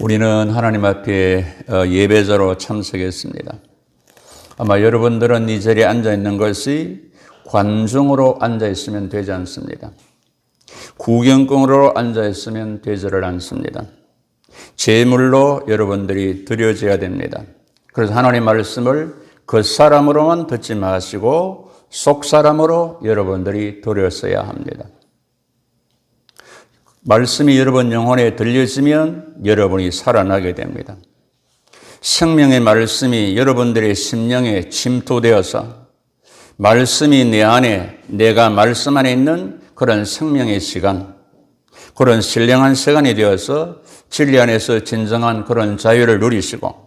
우리는 하나님 앞에 예배자로 참석했습니다. 아마 여러분들은 이 자리에 앉아 있는 것이 관중으로 앉아 있으면 되지 않습니다. 구경꾼으로 앉아 있으면 되지를 않습니다. 제물로 여러분들이 드려져야 됩니다. 그래서 하나님 말씀을 겉사람으로만 듣지 마시고 속사람으로 여러분들이 드렸어야 합니다. 말씀이 여러분 영혼에 들려지면 여러분이 살아나게 됩니다. 생명의 말씀이 여러분들의 심령에 침투되어서 말씀이 내 안에, 내가 말씀 안에 있는 그런 생명의 시간, 그런 신령한 시간이 되어서 진리 안에서 진정한 그런 자유를 누리시고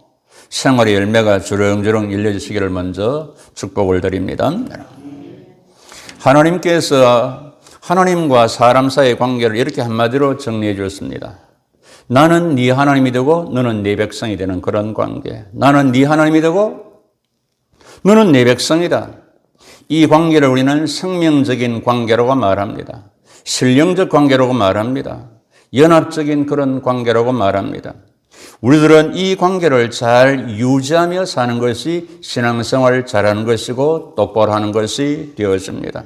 생활의 열매가 주렁주렁 열려주시기를 먼저 축복을 드립니다. 하나님께서 하나님과 사람 사이의 관계를 이렇게 한마디로 정리해 주었습니다. 나는 네 하나님이 되고 너는 네 백성이 되는 그런 관계. 나는 네 하나님이 되고 너는 네 백성이다. 이 관계를 우리는 생명적인 관계라고 말합니다. 신령적 관계라고 말합니다. 연합적인 그런 관계라고 말합니다. 우리들은 이 관계를 잘 유지하며 사는 것이 신앙생활을 잘하는 것이고 똑바로 하는 것이 되어집니다.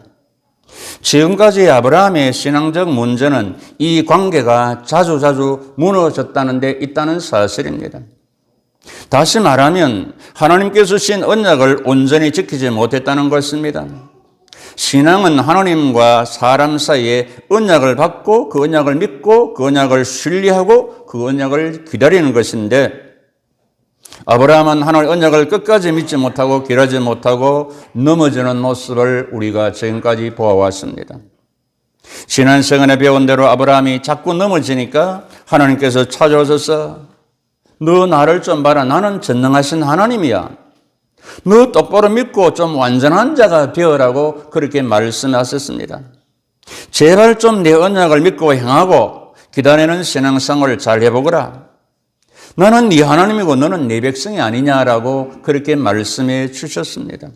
지금까지 아브라함의 신앙적 문제는 이 관계가 자주 무너졌다는 데 있다는 사실입니다. 다시 말하면 하나님께서 주신 언약을 온전히 지키지 못했다는 것입니다. 신앙은 하나님과 사람 사이에 언약을 받고 그 언약을 믿고 그 언약을 신뢰하고 그 언약을 기다리는 것인데 아브라함은 하나님의 언약을 끝까지 믿지 못하고 기다리지 못하고 넘어지는 모습을 우리가 지금까지 보아왔습니다. 지난 시간에 배운 대로 아브라함이 자꾸 넘어지니까 하나님께서 찾아오셔서 너 나를 좀 봐라. 나는 전능하신 하나님이야. 너 똑바로 믿고 좀 완전한 자가 되어라고 그렇게 말씀하셨습니다. 제발 좀 내 언약을 믿고 행하고 기다리는 신앙생활을 잘 해보거라. 나는 네 하나님이고 너는 네 백성이 아니냐라고 그렇게 말씀해 주셨습니다.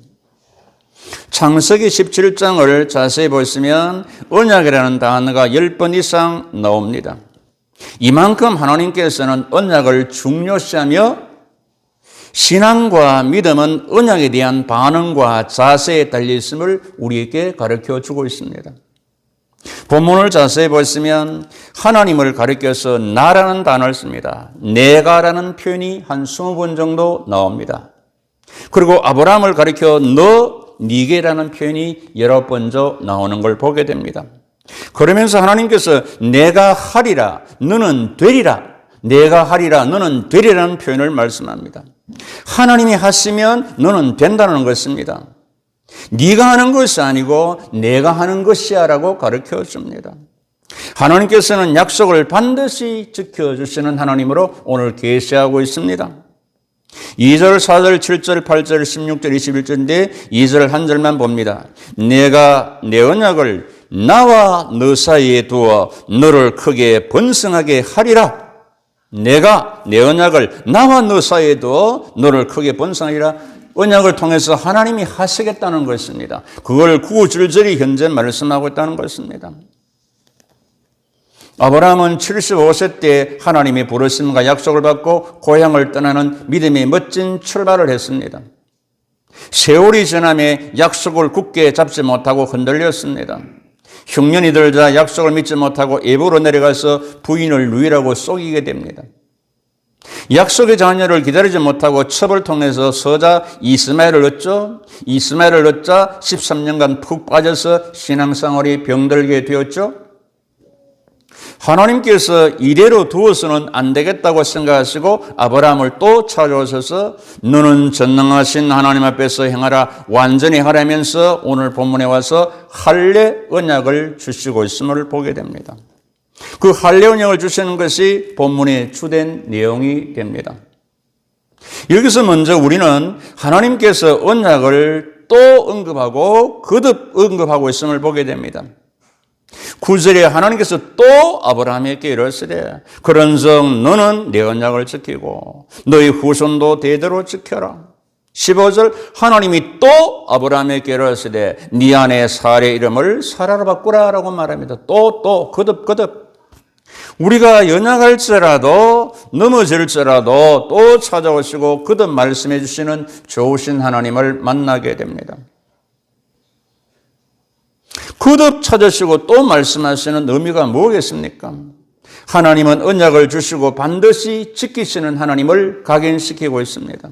창세기 17장을 자세히 보시면 언약이라는 단어가 10번 이상 나옵니다. 이만큼 하나님께서는 언약을 중요시하며 신앙과 믿음은 언약에 대한 반응과 자세에 달려있음을 우리에게 가르쳐주고 있습니다. 본문을 자세히 보시면 하나님을 가리켜서 나라는 단어를 씁니다. 내가라는 표현이 한 20번 정도 나옵니다. 그리고 아브라함을 가리켜 니게라는 표현이 19번 정도 나오는 걸 보게 됩니다. 그러면서 하나님께서 내가 하리라, 너는 되리라, 내가 하리라, 너는 되리라는 표현을 말씀합니다. 하나님이 하시면 너는 된다는 것입니다. 네가 하는 것이 아니고 내가 하는 것이야 라고 가르쳐 줍니다. 하나님께서는 약속을 반드시 지켜주시는 하나님으로 오늘 계시하고 있습니다. 2절, 4절, 7절, 8절, 16절, 21절인데 2절 한 절만 봅니다. 내가 내 언약을 나와 너 사이에 두어 너를 크게 번성하게 하리라. 내가 내 언약을 나와 너 사이에 두어 너를 크게 번성하리라. 언약을 통해서 하나님이 하시겠다는 것입니다. 그걸 구구절절히 현재 말씀하고 있다는 것입니다. 아브라함은 75세 때 하나님의 부르심과 약속을 받고 고향을 떠나는 믿음의 멋진 출발을 했습니다. 세월이 지남에 약속을 굳게 잡지 못하고 흔들렸습니다. 흉년이 들자 약속을 믿지 못하고 애굽으로 내려가서 부인을 누이라고 속이게 됩니다. 약속의 자녀를 기다리지 못하고 첩을 통해서 서자 이스마엘을 얻죠. 이스마엘을 얻자 13년간 푹 빠져서 신앙생활이 병들게 되었죠. 하나님께서 이대로 두어서는 안 되겠다고 생각하시고 아브라함을 또 찾아오셔서 너는 전능하신 하나님 앞에서 행하라, 완전히 하라면서 오늘 본문에 와서 할례 언약을 주시고 있음을 보게 됩니다. 그 할례 언약을 주시는 것이 본문의 주된 내용이 됩니다. 여기서 먼저 우리는 하나님께서 언약을 또 언급하고 거듭 언급하고 있음을 보게 됩니다. 9절에 하나님께서 또 아브라함에게 이르시되 그런즉 너는 내 언약을 지키고 너희 후손도 대대로 지켜라. 15절 하나님이 또 아브라함에게 이르시되 네 안에 사라의 이름을 사라로 바꾸라 라고 말합니다. 또 거듭 우리가 연약할지라도 넘어질지라도 또 찾아오시고 거듭 말씀해 주시는 좋으신 하나님을 만나게 됩니다. 거듭 찾으시고 또 말씀하시는 의미가 뭐겠습니까? 하나님은 언약을 주시고 반드시 지키시는 하나님을 각인시키고 있습니다.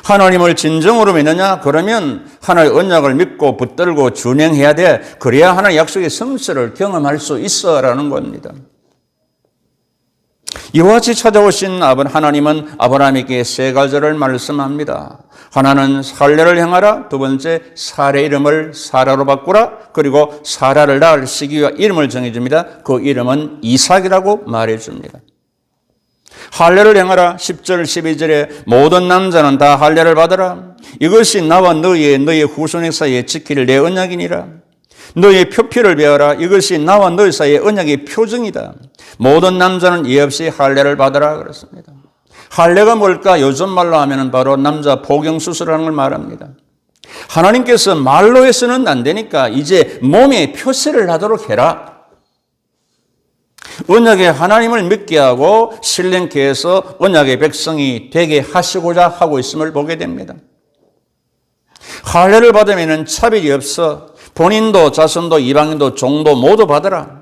하나님을 진정으로 믿느냐? 그러면 하나님의 언약을 믿고 붙들고 준행해야 돼. 그래야 하나님의 약속의 성취를 경험할 수 있어라는 겁니다. 이와 같이 찾아오신 하나님은 아브라함에게 세 가지를 말씀합니다. 하나는 할례를 행하라. 두 번째, 사라의 이름을 사라로 바꾸라. 그리고 사라를 낳을 시기와 이름을 정해줍니다. 그 이름은 이삭이라고 말해줍니다. 할례를 행하라. 10절 12절에 모든 남자는 다 할례를 받으라. 이것이 나와 너의 후손의 사이에 지킬 내 언약이니라. 너의 표피를 베어라. 이것이 나와 너희 사이의 언약의 표징이다. 모든 남자는 예 없이 할례를 받으라 그랬습니다. 할례가 뭘까? 요즘 말로 하면 바로 남자 포경수술하는 걸 말합니다. 하나님께서 말로 해서는 안 되니까 이제 몸에 표시를 하도록 해라. 언약의 하나님을 믿게 하고 신령케 해서 언약의 백성이 되게 하시고자 하고 있음을 보게 됩니다. 할례를 받으면 차별이 없어. 본인도 자손도 이방인도 종도 모두 받으라.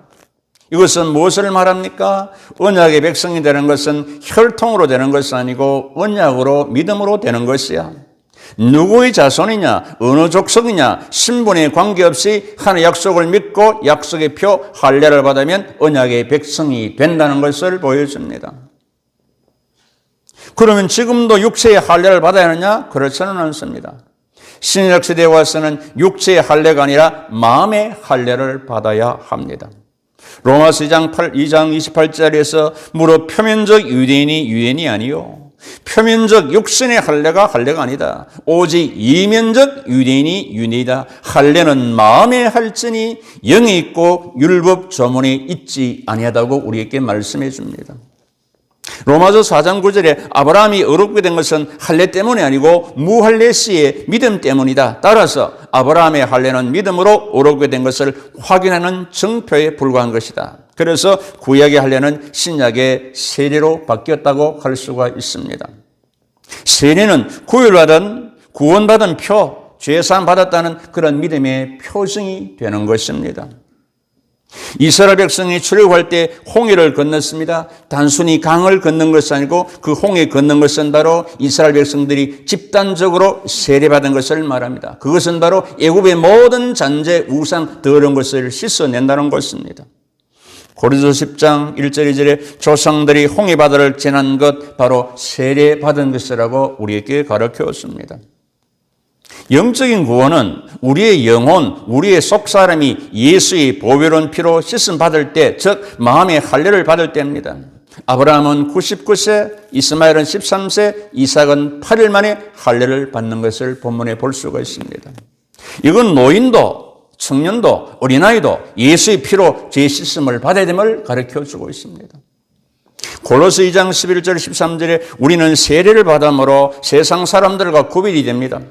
이것은 무엇을 말합니까? 언약의 백성이 되는 것은 혈통으로 되는 것이 아니고 언약으로 믿음으로 되는 것이야. 누구의 자손이냐, 어느 족속이냐, 신분에 관계없이 하나님의 약속을 믿고 약속의 표 할례를 받으면 언약의 백성이 된다는 것을 보여줍니다. 그러면 지금도 육체의 할례를 받아야 하느냐? 그렇지는 않습니다. 신약 시대에 와서는 육체의 할례가 아니라 마음의 할례를 받아야 합니다. 로마서 2장 28절에서 무릇 표면적 유대인이 유대인이 아니요 표면적 육신의 할례가 할례가 아니다. 오직 이면적 유대인이 유대이다. 할례는 마음에 할지니 영이 있고 율법 조문이 있지 아니하다고 우리에게 말씀해 줍니다. 로마서 4장 9절에 아브라함이 의롭게 된 것은 할례 때문이 아니고 무할례 시의 믿음 때문이다. 따라서 아브라함의 할례는 믿음으로 의롭게 된 것을 확인하는 증표에 불과한 것이다. 그래서 구약의 할례는 신약의 세례로 바뀌었다고 할 수가 있습니다. 세례는 구원받은 표, 죄사함 받았다는 그런 믿음의 표징이 되는 것입니다. 이스라엘 백성이 출애굽할 때 홍해를 건넜습니다. 단순히 강을 건넌 것이 아니고 그 홍해 건넌 것은 바로 이스라엘 백성들이 집단적으로 세례받은 것을 말합니다. 그것은 바로 애굽의 모든 잔재, 우상, 더러운 것을 씻어낸다는 것입니다. 고린도서 10장 1절 2절에 조상들이 홍해 바다를 지난 것 바로 세례받은 것이라고 우리에게 가르쳐줬습니다. 영적인 구원은 우리의 영혼, 우리의 속사람이 예수의 보배로운 피로 씻음 받을 때, 즉 마음의 할례를 받을 때입니다. 아브라함은 99세, 이스마엘은 13세, 이삭은 8일 만에 할례를 받는 것을 본문에 볼 수가 있습니다. 이건 노인도, 청년도, 어린아이도 예수의 피로 죄 씻음을 받아야 됨을 가르쳐주고 있습니다. 골로새 2장 11절 13절에 우리는 세례를 받음으로 세상 사람들과 구별이 됩니다.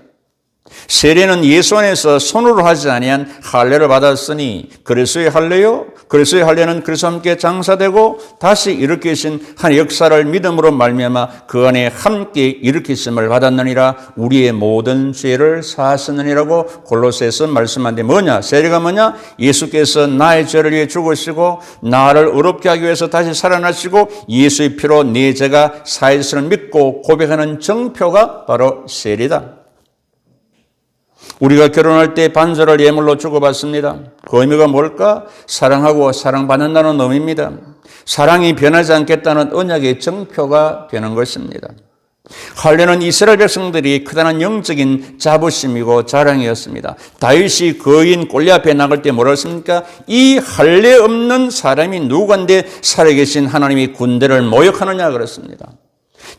세례는 예수 안에서 손으로 하지 아니한 할례를 받았으니 그리스도의 할례요 그리스도의 할례는 그리스도와 함께 장사되고 다시 일으키신 한 역사를 믿음으로 말미암아 그 안에 함께 일으키심을 받았느니라. 우리의 모든 죄를 사하셨느니라고 골로새에서 말씀한데 뭐냐? 세례가 뭐냐? 예수께서 나의 죄를 위해 죽으시고 나를 의롭게 하기 위해서 다시 살아나시고 예수의 피로 내 죄가 사했음을 믿고 고백하는 정표가 바로 세례다. 우리가 결혼할 때 반지를 예물로 주고받습니다. 그 의미가 뭘까? 사랑하고 사랑받는다는 의미입니다. 사랑이 변하지 않겠다는 언약의 정표가 되는 것입니다. 할례는 이스라엘 백성들이 크다는 영적인 자부심이고 자랑이었습니다. 다윗이 거인 골리앗 앞에 나갈 때 뭐라 했습니까? 이 할례 없는 사람이 누구간데 살아계신 하나님이 군대를 모욕하느냐 그랬습니다.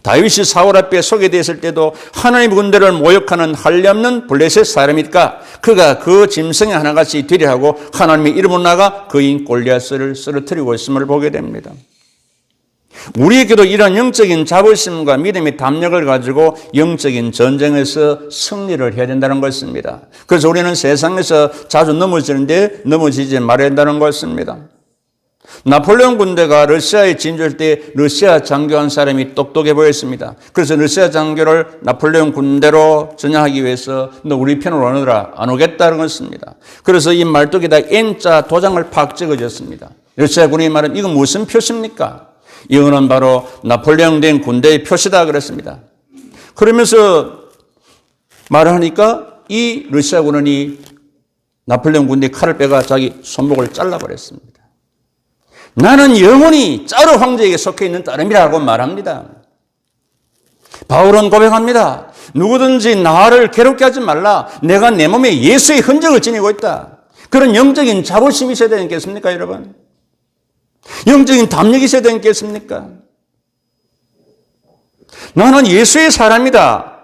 다윗이 사울 앞에 소개됐을 때도 하나님의 군대를 모욕하는 할례 없는 블레셋 사람일까? 그가 그 짐승의 하나같이 되리하고 하나님의 이름으로 나가 거인 골리앗을 쓰러뜨리고 있음을 보게 됩니다. 우리에게도 이런 영적인 자부심과 믿음의 담력을 가지고 영적인 전쟁에서 승리를 해야 된다는 것입니다. 그래서 우리는 세상에서 자주 넘어지는데 넘어지지 말아야 한다는 것입니다. 나폴레옹 군대가 러시아에 진주할 때 러시아 장교한 사람이 똑똑해 보였습니다. 그래서 러시아 장교를 나폴레옹 군대로 전향하기 위해서 너 우리 편으로 오너라 안 오겠다는 것입니다. 그래서 이 말뚝에다 N자 도장을 팍 찍어줬습니다. 러시아 군인이 말하면 이건 무슨 표시입니까? 이거는 바로 나폴레옹 된 군대의 표시다 그랬습니다. 그러면서 말을 하니까 이 러시아 군인이 나폴레옹 군대의 칼을 빼가 자기 손목을 잘라버렸습니다. 나는 영원히 짜르 황제에게 속해 있는 따름이라고 말합니다. 바울은 고백합니다. 누구든지 나를 괴롭게 하지 말라. 내가 내 몸에 예수의 흔적을 지니고 있다. 그런 영적인 자부심이 있어야 되겠습니까, 여러분? 영적인 담력이 있어야 되겠습니까? 나는 예수의 사람이다.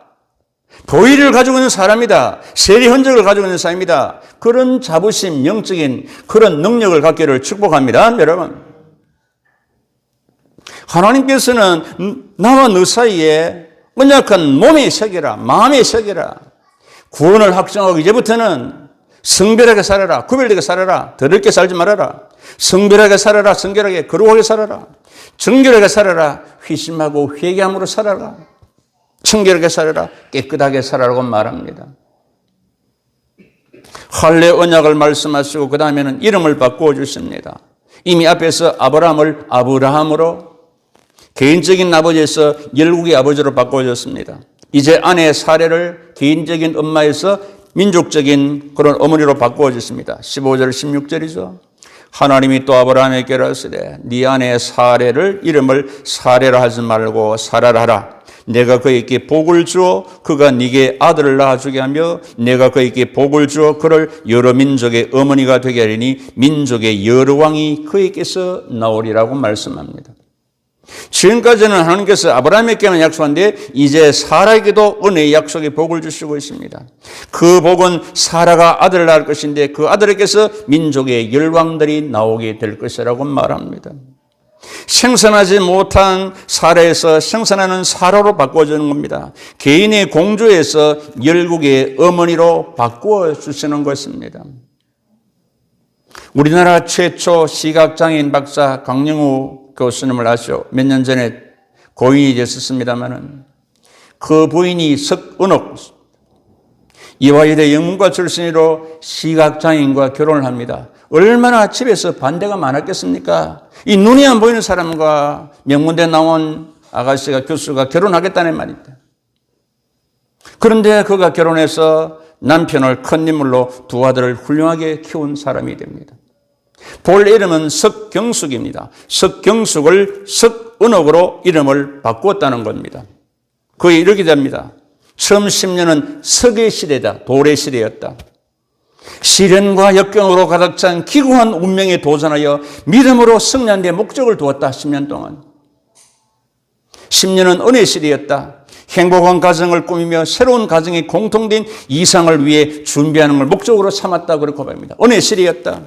보혈을 가지고 있는 사람이다. 세리 흔적을 가지고 있는 사람이다. 그런 자부심, 영적인 그런 능력을 갖기를 축복합니다, 여러분. 하나님께서는 나와 너 사이에 언약한 몸의 세계라, 마음의 세계라. 구원을 확정하고 이제부터는 성별하게 살아라, 구별되게 살아라, 더럽게 살지 말아라. 성별하게 살아라, 성결하게, 거룩하게 살아라. 정결하게 살아라, 회심하고 회개함으로 살아라. 청결하게 살아라, 깨끗하게 살아라고 말합니다. 할례 언약을 말씀하시고 그 다음에는 이름을 바꾸어 주십니다. 이미 앞에서 아브라함을 아브라함으로, 개인적인 아버지에서 열국의 아버지로 바꿔줬습니다. 이제 아내 사례를 개인적인 엄마에서 민족적인 그런 어머니로 바꿔줬습니다. 15절 16절이죠. 하나님이 또 아브라함에게 이르시되 네 아내 사례를 이름을 사례라 하지 말고 사라라 하라. 내가 그에게 복을 주어 그가 네게 아들을 낳아주게 하며 내가 그에게 복을 주어 그를 여러 민족의 어머니가 되게 하리니 민족의 여러 왕이 그에게서 나오리라고 말씀합니다. 지금까지는 하나님께서 아브라함에게만 약속한데 이제 사라에게도 은혜의 약속의 복을 주시고 있습니다. 그 복은 사라가 아들을 낳을 것인데 그 아들에게서 민족의 열왕들이 나오게 될 것이라고 말합니다. 생산하지 못한 사라에서 생산하는 사라로 바꿔주는 겁니다. 개인의 공주에서 열국의 어머니로 바꾸어 주시는 것입니다. 우리나라 최초 시각장애인 박사 강영우 교수님을 아시죠? 몇 년 전에 고인이 됐었습니다마는 그 부인이 석은옥 이화여대 영문과 출신으로 시각장애인과 결혼을 합니다. 얼마나 집에서 반대가 많았겠습니까? 이 눈이 안 보이는 사람과 명문대 나온 아가씨가 교수가 결혼하겠다는 말입니다. 그런데 그가 결혼해서 남편을 큰 인물로 두 아들을 훌륭하게 키운 사람이 됩니다. 볼 이름은 석경숙입니다. 석경숙을 석은옥으로 이름을 바꾸었다는 겁니다. 그게 이렇게 됩니다. 처음 10년은 석의 시대다. 돌의 시대였다. 시련과 역경으로 가득 찬 기구한 운명에 도전하여 믿음으로 승리한 데 목적을 두었다. 10년 동안. 10년은 은혜 시대였다. 행복한 가정을 꾸미며 새로운 가정의 공통된 이상을 위해 준비하는 걸 목적으로 삼았다. 그렇게 고백합니다. 은혜 시대였다.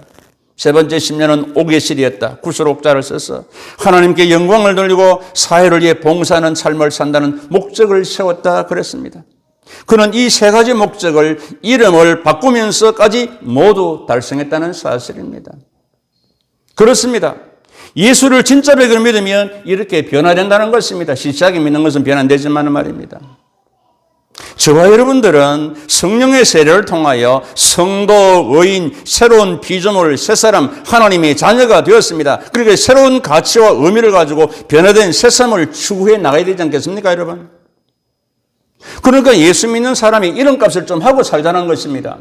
세 번째 10년은 옥의 시대였다. 구슬옥자를 써서 하나님께 영광을 돌리고 사회를 위해 봉사하는 삶을 산다는 목적을 세웠다 그랬습니다. 그는 이 세 가지 목적을 이름을 바꾸면서까지 모두 달성했다는 사실입니다. 그렇습니다. 예수를 진짜 백으로 믿으면 이렇게 변화된다는 것입니다. 시시하게 믿는 것은 변화되지만 말입니다. 저와 여러분들은 성령의 세례를 통하여 성도, 의인, 새로운 피조물, 새 사람, 하나님의 자녀가 되었습니다. 그러니까 새로운 가치와 의미를 가지고 변화된 새 삶을 추구해 나가야 되지 않겠습니까, 여러분? 그러니까 예수 믿는 사람이 이름값을 좀 하고 살자는 것입니다.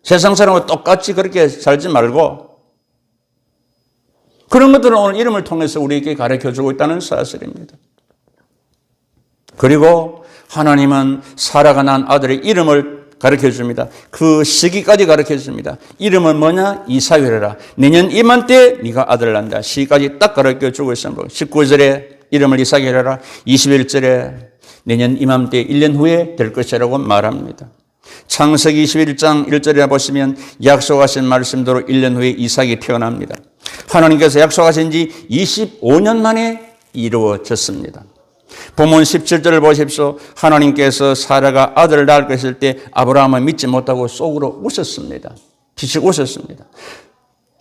세상 사람과 똑같이 그렇게 살지 말고 그런 것들은 오늘 이름을 통해서 우리에게 가르쳐주고 있다는 사실입니다. 그리고 하나님은 사라가 낳은 아들의 이름을 가르쳐줍니다. 그 시기까지 가르쳐줍니다. 이름은 뭐냐? 이사회라. 내년 이맘때 네가 아들을 낳는다. 시기까지 딱 가르쳐주고 있습니다. 19절에 이름을 이사회라. 21절에 내년 이맘때 1년 후에 될 것이라고 말합니다. 창세기 21장 1절에 보시면 약속하신 말씀대로 1년 후에 이삭이 태어납니다. 하나님께서 약속하신 지 25년 만에 이루어졌습니다. 본문 17절을 보십시오. 하나님께서 사라가 아들을 낳을 것일 때 아브라함은 믿지 못하고 속으로 웃었습니다. 비씩 웃었습니다.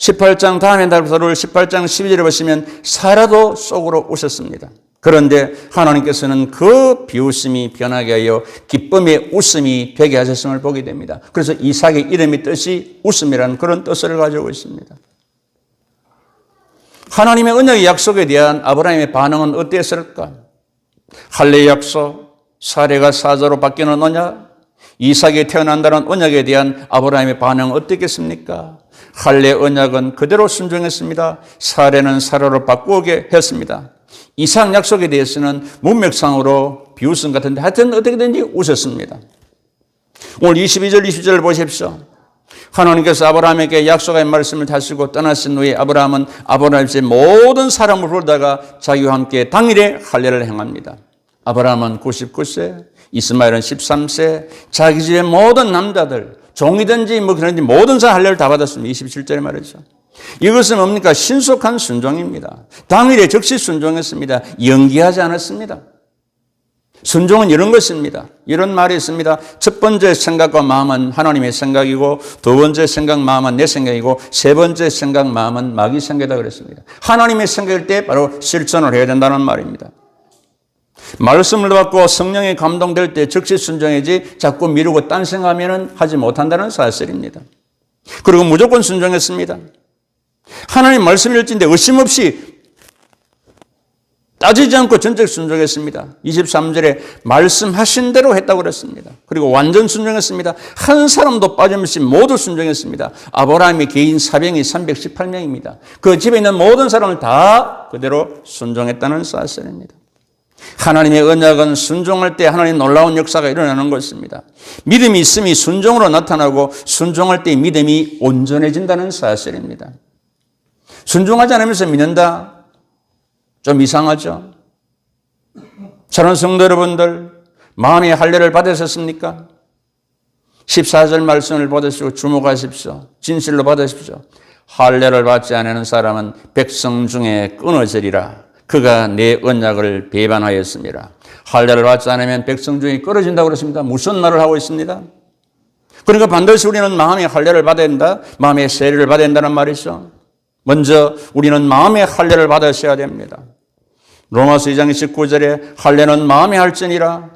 18장 다음에 달부터를 18장 12절에 보시면 사라도 속으로 웃었습니다. 그런데 하나님께서는 그 비웃음이 변하게 하여 기쁨의 웃음이 되게 하셨음을 보게 됩니다. 그래서 이삭의 이름의 뜻이 웃음이라는 그런 뜻을 가지고 있습니다. 하나님의 언약의 약속에 대한 아브라함의 반응은 어땠을까? 할례 약속, 사례가 사자로 바뀌는 언약, 이삭이 태어난다는 언약에 대한 아브라함의 반응은 어떻겠습니까? 할례 언약은 그대로 순종했습니다. 사례는 사례로 바꾸게 했습니다. 이삭 약속에 대해서는 문맥상으로 비웃음 같은데 하여튼 어떻게든지 웃었습니다. 오늘 22절, 20절을 보십시오. 하나님께서 아브라함에게 약속의 말씀을 다시고 떠나신 후에 아브라함은 아브라함의 모든 사람을 부르다가 자기와 함께 당일에 할례를 행합니다. 아브라함은 99세, 이스마엘은 13세, 자기 집의 모든 남자들, 종이든지 그런지 모든 사람 할례를 다 받았습니다. 27절에 말이죠. 이것은 뭡니까? 신속한 순종입니다. 당일에 즉시 순종했습니다. 연기하지 않았습니다. 순종은 이런 것입니다. 이런 말이 있습니다. 첫 번째 생각과 마음은 하나님의 생각이고 두 번째 생각, 마음은 내 생각이고 세 번째 생각, 마음은 마귀 생각이다 그랬습니다. 하나님의 생각일 때 바로 실천을 해야 된다는 말입니다. 말씀을 받고 성령에 감동될 때 즉시 순종해야지 자꾸 미루고 딴 생각하면 하지 못한다는 사실입니다. 그리고 무조건 순종했습니다. 하나님 말씀을 읽는데 의심 없이 따지지 않고 전적 순종했습니다. 23절에 말씀하신 대로 했다고 그랬습니다. 그리고 완전 순종했습니다. 한 사람도 빠짐없이 모두 순종했습니다. 아브라함의 개인 사병이 318명입니다. 그 집에 있는 모든 사람을 다 그대로 순종했다는 사실입니다. 하나님의 언약은 순종할 때 하나님 놀라운 역사가 일어나는 것입니다. 믿음이 있음이 순종으로 나타나고 순종할 때 믿음이 온전해진다는 사실입니다. 순종하지 않으면서 믿는다? 좀 이상하죠? 사랑하는 성도 여러분들, 마음의 할례를 받으셨습니까? 14절 말씀을 받으시고 주목하십시오. 진실로 받으십시오. 할례를 받지 않는 사람은 백성 중에 끊어지리라. 그가 내 언약을 배반하였습니다. 할례를 받지 않으면 백성 중에 끊어진다고 그랬습니다. 무슨 말을 하고 있습니다? 그러니까 반드시 우리는 마음의 할례를 받아야 된다. 마음의 세례를 받아야 된다는 말이죠. 먼저 우리는 마음의 할례를 받으셔야 됩니다. 로마서 2장 19절에 할례는 마음에 할지니라.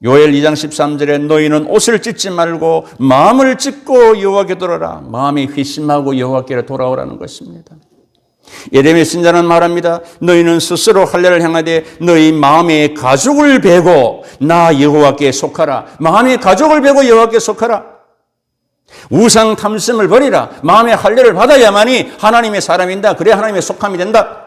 요엘 2장 13절에 너희는 옷을 찢지 말고 마음을 찢고 여호와께 돌아라. 마음이 회심하고 여호와께로 돌아오라는 것입니다. 예레미야 선지자는 말합니다. 너희는 스스로 할례를 행하되 너희 마음의 가죽을 베고 나 여호와께 속하라. 마음의 가죽을 베고 여호와께 속하라. 우상 탐심을 버리라. 마음의 할례를 받아야만이 하나님의 사람인다. 그래야 하나님의 속함이 된다.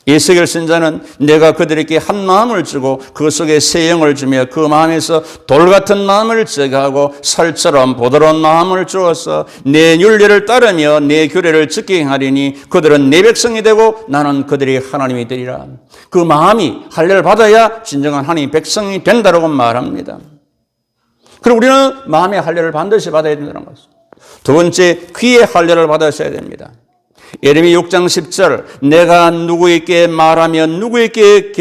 에스겔 선지자는 내가 그들에게 한 마음을 주고 그 속에 새 영을 주며 그 마음에서 돌 같은 마음을 제거하고 살처럼 부드러운 마음을 주어서 내 율례를 따르며 내 규례를 지키게 하리니 그들은 내 백성이 되고 나는 그들의 하나님이 되리라. 그 마음이 할례를 받아야 진정한 하나님의 백성이 된다고 말합니다. 그리고 우리는 마음의 할례를 반드시 받아야 된다는 것입니다. 두 번째, 귀의 할례를 받으셔야 됩니다. 예레미야 6장 10절 내가 누구에게 말하며 누구에게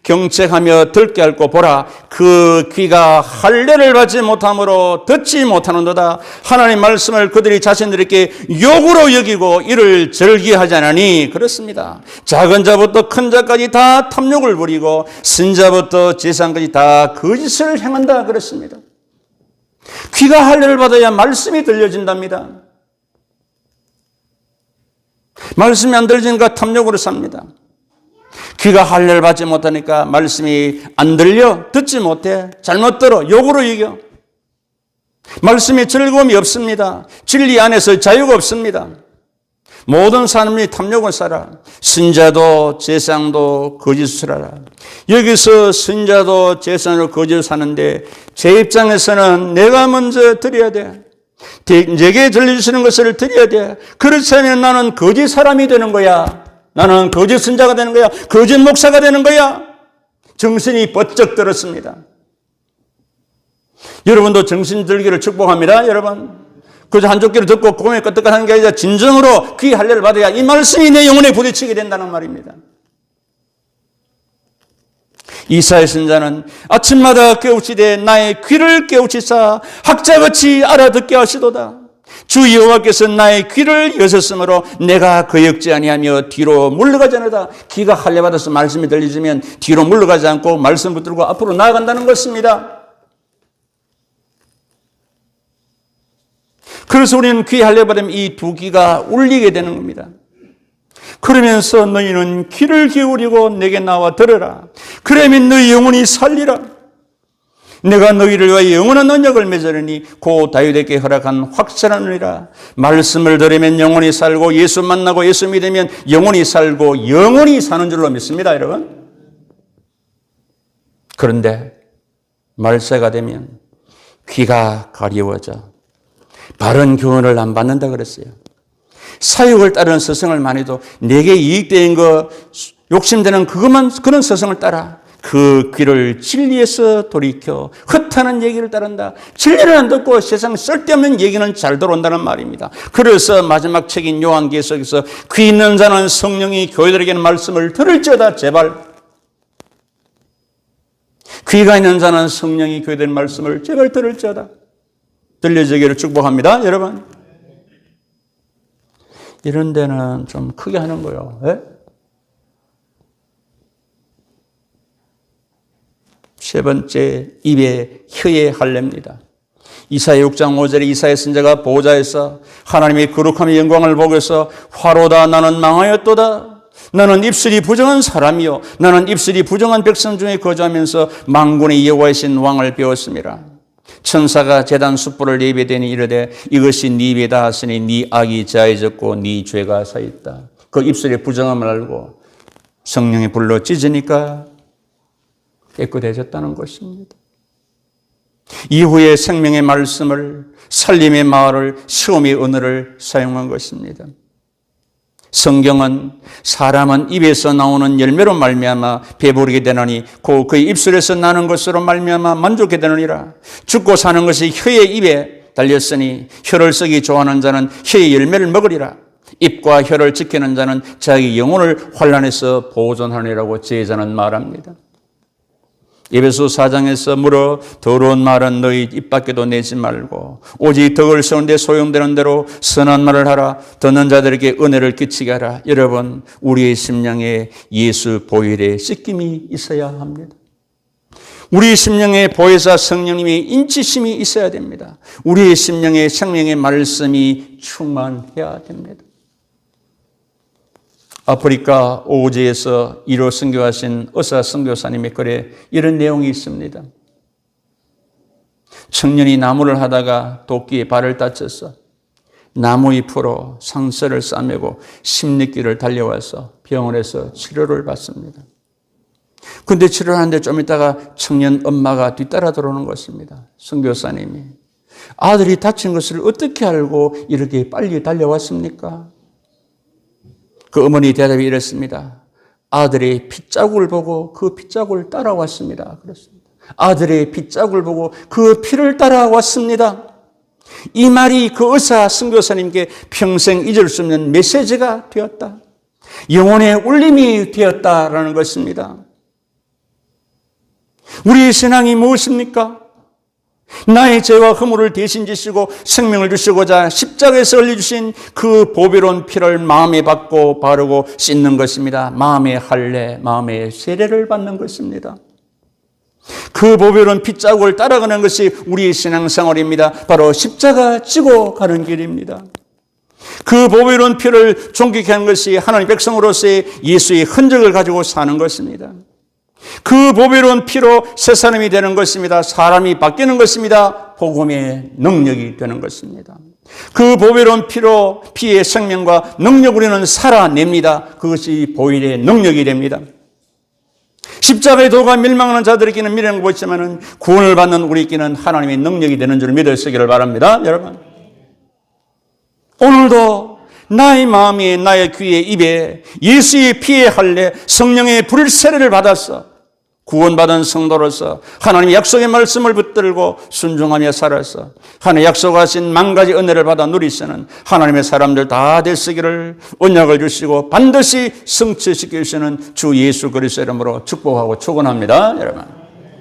경책하며 듣게 할고 보라 그 귀가 할례를 받지 못함으로 듣지 못하는도다. 하나님 말씀을 그들이 자신들에게 욕으로 여기고 이를 절기하지 않으니 그렇습니다. 작은 자부터 큰 자까지 다 탐욕을 부리고 선자부터 제사장까지 다 거짓을 행한다 그렇습니다. 귀가 할례를 받아야 말씀이 들려진답니다. 말씀이 안 들리니까 탐욕으로 삽니다. 귀가 할례를 받지 못하니까 말씀이 안 들려, 듣지 못해, 잘못 들어, 욕으로 이겨. 말씀에 즐거움이 없습니다. 진리 안에서 자유가 없습니다. 모든 사람이 탐욕을 살아. 선자도 제사장도 거짓을 하라. 여기서 선자도 제사장도 거짓을 사는데 제 입장에서는 내가 먼저 드려야 돼. 내게 들려주시는 것을 드려야 돼. 그렇지 않으면 나는 거짓 사람이 되는 거야. 나는 거짓 선자가 되는 거야. 거짓 목사가 되는 거야. 정신이 번쩍 들었습니다. 여러분도 정신 들기를 축복합니다. 여러분. 그저 한쪽 귀로 듣고 고음에 끄떡하는 하는 게 아니라 진정으로 귀 할례를 받아야 이 말씀이 내 영혼에 부딪히게 된다는 말입니다. 이사야 선지자는 아침마다 깨우치되 나의 귀를 깨우치사 학자같이 알아듣게 하시도다. 주 여호와께서 나의 귀를 여셨으므로 내가 거역지 아니하며 뒤로 물러가지 않으다. 귀가 할례받아서 말씀이 들리지면 뒤로 물러가지 않고 말씀 붙들고 앞으로 나아간다는 것입니다. 그래서 우리는 귀 할례받으면 이 두 귀가 울리게 되는 겁니다. 그러면서 너희는 귀를 기울이고 내게 나와 들으라. 그러면 너희 영혼이 살리라. 내가 너희를 위하여 영원한 언약을 맺으리니 고 다윗에게 허락한 확실한 은혜라. 말씀을 들으면 영원히 살고 예수 만나고 예수 믿으면 영원히 살고 영원히 사는 줄로 믿습니다, 여러분. 그런데 말세가 되면 귀가 가리워져 바른 교훈을 안 받는다 그랬어요. 사욕을 따르는 서성을 많이 해도 내게 이익되는 거, 욕심되는 그것만, 그런 서성을 따라 그 귀를 진리에서 돌이켜 헛하는 얘기를 따른다. 진리를 안 듣고 세상 쓸데없는 얘기는 잘 들어온다는 말입니다. 그래서 마지막 책인 요한계시록에서 귀 있는 자는 성령이 교회들에게는 말씀을 들을지어다. 제발. 귀가 있는 자는 성령이 교회들의 말씀을 제발 들을지어다. 들려지기를 축복합니다, 여러분. 이런 데는 좀 크게 하는 거예요. 네? 세 번째, 입의 혀의 할례입니다. 이사야 6장 5절에 이사야 선지자가 보좌에서 하나님의 거룩함의 영광을 보고서 화로다 나는 망하였도다. 나는 입술이 부정한 사람이요 나는 입술이 부정한 백성 중에 거주하면서 만군의 여호와이신 왕을 배웠습니다. 천사가 제단 숯불을 네 입에 대니 이르되 이것이 네 입에 닿았으니 네 악이 자해졌고 네 죄가 사있다. 그 입술의 부정함을 알고 성령이 불로 찢으니까 깨끗해졌다는 것입니다. 이후에 생명의 말씀을, 살림의 말을, 시험의 언어를 사용한 것입니다. 성경은 사람은 입에서 나오는 열매로 말미암아 배부르게 되느니 곧 그의 입술에서 나는 것으로 말미암아 만족게 되느니라. 죽고 사는 것이 혀의 입에 달렸으니 혀를 쓰기 좋아하는 자는 혀의 열매를 먹으리라. 입과 혀를 지키는 자는 자기 영혼을 환난에서 보존하리라고 제자는 말합니다. 에베소 4장에서 물어 더러운 말은 너희 입 밖에도 내지 말고 오직 덕을 세우는 데 소용되는 대로 선한 말을 하라. 듣는 자들에게 은혜를 끼치게 하라. 여러분, 우리의 심령에 예수 보혈의 씻김이 있어야 합니다. 우리의 심령에 보혜사 성령님의 인치심이 있어야 됩니다. 우리의 심령에 생명의 말씀이 충만해야 됩니다. 아프리카 오우지에서 1호 선교하신 의사 선교사님의 글에 이런 내용이 있습니다. 청년이 나무를 하다가 도끼에 발을 다쳐서 나무 잎으로 상처를 싸매고 16길을 달려와서 병원에서 치료를 받습니다. 그런데 치료하는데 좀 있다가 청년 엄마가 뒤따라 들어오는 것입니다. 선교사님이 아들이 다친 것을 어떻게 알고 이렇게 빨리 달려왔습니까? 그 어머니 대답이 이랬습니다. 아들의 핏자국을 보고 그 핏자국을 따라왔습니다. 그렇습니다. 아들의 핏자국을 보고 그 피를 따라왔습니다. 이 말이 그 의사 선교사님께 평생 잊을 수 없는 메시지가 되었다. 영혼의 울림이 되었다라는 것입니다. 우리의 신앙이 무엇입니까? 나의 죄와 허물을 대신 지시고 생명을 주시고자 십자가에서 흘려주신 그 보배로운 피를 마음에 받고 바르고 씻는 것입니다. 마음의 할례, 마음의 세례를 받는 것입니다. 그 보배로운 핏자국을 따라가는 것이 우리의 신앙생활입니다. 바로 십자가 지고 가는 길입니다. 그 보배로운 피를 존귀케 하는 것이 하나님의 백성으로서의 예수의 흔적을 가지고 사는 것입니다. 그 보배로운 피로 새 사람이 되는 것입니다. 사람이 바뀌는 것입니다. 복음의 능력이 되는 것입니다. 그 보배로운 피로 피의 생명과 능력을 우리는 살아냅니다. 그것이 보혈의 능력이 됩니다. 십자가의 도가 멸망하는 자들에게는 미련한 것이지만 구원을 받는 우리에게는 하나님의 능력이 되는 줄 믿으시기를 바랍니다. 여러분, 오늘도 나의 마음에 나의 귀에 입에 예수의 피의 할례 성령의 불 세례를 받아서 구원받은 성도로서 하나님의 약속의 말씀을 붙들고 순종하며 살아서 하나님의 약속하신 만 가지 은혜를 받아 누리시는 하나님의 사람들 다 되시기를 언약을 주시고 반드시 성취시키시는 주 예수 그리스도의 이름으로 축복하고 축원합니다. 여러분.